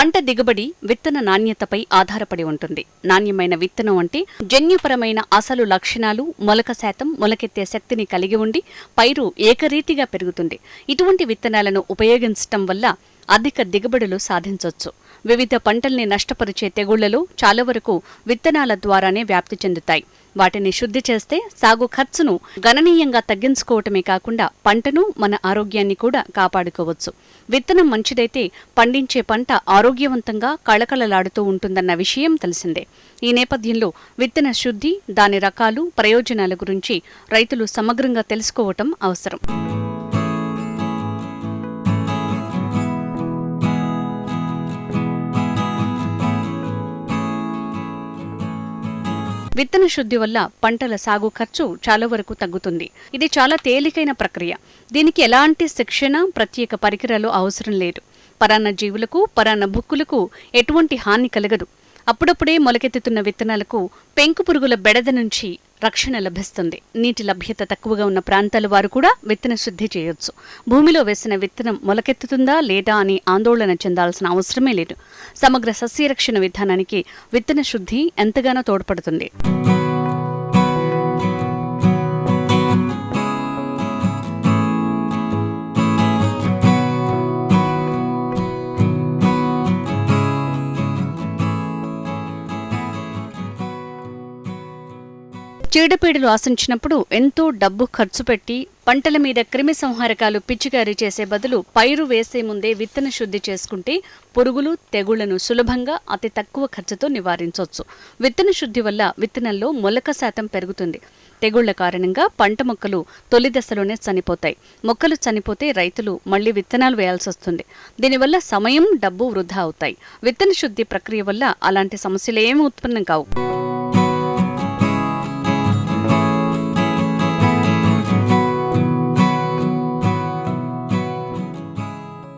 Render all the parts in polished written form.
పంట దిగుబడి విత్తన నాణ్యతపై ఆధారపడి ఉంటుంది. నాణ్యమైన విత్తనం అంటే జన్యుపరమైన అసలు లక్షణాలు, మొలక శాతం, మొలకెత్తే శక్తిని కలిగి ఉండి పైరు ఏకరీతిగా పెరుగుతుంది. ఇటువంటి విత్తనాలను ఉపయోగించటం వల్ల అధిక దిగుబడులు సాధించవచ్చు. వివిధ పంటల్ని నష్టపరిచే తెగుళ్లలో చాలా వరకు విత్తనాల ద్వారానే వ్యాప్తి చెందుతాయి. వాటిని శుద్ధి చేస్తే సాగు ఖర్చును గణనీయంగా తగ్గించుకోవటమే కాకుండా పంటను, మన ఆరోగ్యాన్ని కూడా కాపాడుకోవచ్చు. విత్తనం మంచిదైతే పండించే పంట ఆరోగ్యవంతంగా కళకళలాడుతూ ఉంటుందన్న విషయం తెలిసిందే. ఈ నేపథ్యంలో విత్తన శుద్ధి, దాని రకాలు, ప్రయోజనాల గురించి రైతులు సమగ్రంగా తెలుసుకోవటం అవసరం. విత్తన శుద్ధి వల్ల పంటల సాగు ఖర్చు చాలా వరకు తగ్గుతుంది. ఇది చాలా తేలికైన ప్రక్రియ. దీనికి ఎలాంటి శిక్షణ, ప్రత్యేక పరికరాలు అవసరం లేదు. పరాన్న జీవులకు, పరాన్న భుక్కులకు ఎటువంటి హాని కలగదు. అప్పుడప్పుడే మొలకెత్తుతున్న విత్తనాలకు పెంకు పురుగుల బెడద నుంచి రక్షణ లభిస్తుంది. నీటి లభ్యత తక్కువగా ఉన్న ప్రాంతాల వారు కూడా విత్తన శుద్ధి చేయొచ్చు. భూమిలో వేసిన విత్తనం మొలకెత్తుతుందా లేదా అని ఆందోళన చెందాల్సిన అవసరమే లేదు. సమగ్ర సస్యరక్షణ విధానానికి విత్తన శుద్ధి ఎంతగానో తోడ్పడుతుంది. చీడపీడలు ఆశించినప్పుడు ఎంతో డబ్బు ఖర్చు పెట్టి పంటల మీద క్రిమి సంహారకాలు పిచికారీ చేసే బదులు పైరు వేసే ముందే విత్తన శుద్ధి చేసుకుంటే పురుగులు, తెగుళ్లను సులభంగా అతి తక్కువ ఖర్చుతో నివారించవచ్చు. విత్తన శుద్ధి వల్ల విత్తనంలో మొలక శాతం పెరుగుతుంది. తెగుళ్ల కారణంగా పంట మొక్కలు తొలి దశలోనే చనిపోతాయి. మొక్కలు చనిపోతే రైతులు మళ్లీ విత్తనాలు వేయాల్సి వస్తుంది. దీనివల్ల సమయం, డబ్బు వృధా అవుతాయి. విత్తన శుద్ధి ప్రక్రియ వల్ల అలాంటి సమస్యలేమీ ఉత్పన్నం కావు.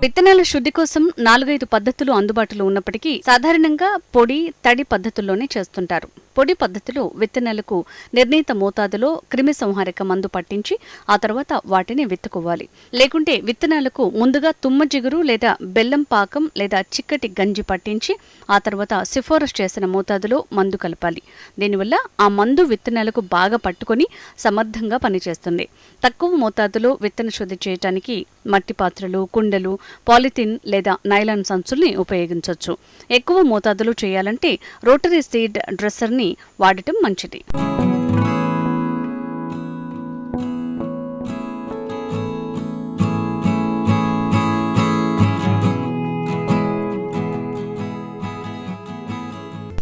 విత్తనాల శుద్ధి కోసం 4-5 పద్ధతులు అందుబాటులో ఉన్నప్పటికీ సాధారణంగా పొడి, తడి పద్ధతుల్లోనే చేస్తుంటారు. పొడి పద్ధతిలో విత్తనాలకు నిర్ణీత మోతాదులో క్రిమి సంహారక మందు పట్టించి ఆ తర్వాత వాటిని విత్తుకోవాలి. లేకుంటే విత్తనాలకు ముందుగా తుమ్మ జిగురు లేదా బెల్లం పాకం లేదా చిక్కటి గంజి పట్టించి ఆ తర్వాత సిఫారసు చేసిన మోతాదులో మందు కలపాలి. దీనివల్ల ఆ మందు విత్తనాలకు బాగా పట్టుకొని సమర్థంగా పనిచేస్తుంది. తక్కువ మోతాదులో విత్తన శుద్ధి చేయడానికి మట్టి పాత్రలు, కుండలు, పాలిథిన్ లేదా నైలాన్ సంచుల్ని ఉపయోగించవచ్చు. ఎక్కువ మోతాదులో చేయాలంటే రోటరీ సీడ్ డ్రెస్సర్ని వాడటం మంచిది.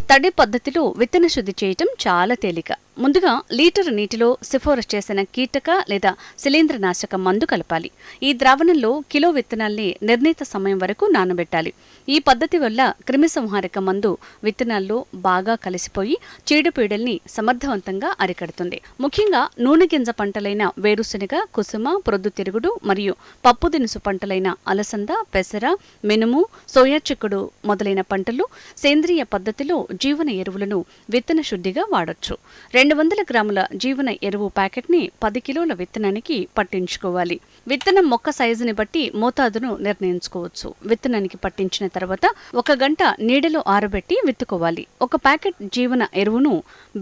తడి పద్ధతిలో విత్తన శుద్ధి చేయటం చాలా తేలిక. ముందుగా లీటర్ నీటిలో సిఫారసు చేసిన కీటక లేదా శిలీంద్రనాశక మందు కలపాలి. ఈ ద్రావణంలో కిలో విత్తనాల్ని నిర్ణీత సమయం వరకు నానబెట్టాలి. ఈ పద్ధతి వల్ల క్రిమి సంహారక మందు విత్తనాల్లో బాగా కలిసిపోయి చీడపీడల్ని సమర్థవంతంగా అరికడుతుంది. ముఖ్యంగా నూనె గింజ పంటలైన వేరుశెనగ, కుసుమ, ప్రొద్దుతిరుగుడు మరియు పప్పు దినుసు పంటలైన అలసంద, పెసర, మినుము, సోయా చిక్కుడు మొదలైన పంటలు సేంద్రియ పద్ధతిలో జీవన ఎరువులను విత్తన శుద్ధిగా వాడొచ్చు. 200 గ్రాముల జీవన ఎరువు ప్యాకెట్ని 10 కిలోల విత్తనానికి పట్టించుకోవాలి. విత్తనం మొక్క సైజుని బట్టి మోతాదును నిర్ణయించుకోవచ్చు. విత్తనానికి పట్టించిన తర్వాత 1 గంట నీడలో ఆరబెట్టి విత్తుకోవాలి. 1 ప్యాకెట్ జీవన ఎరువును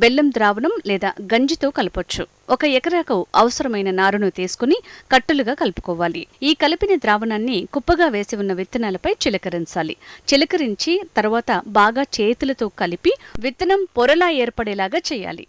బెల్లం ద్రావణం లేదా గంజితో కలపొచ్చు. 1 ఎకరాకు అవసరమైన నారును తీసుకుని కట్టులుగా కలుపుకోవాలి. ఈ కలిపిన ద్రావణాన్ని కుప్పగా వేసి ఉన్న విత్తనాలపై చిలకరించాలి. చిలకరించి తర్వాత బాగా చేతులతో కలిపి విత్తనం పొరలా ఏర్పడేలాగా చేయాలి.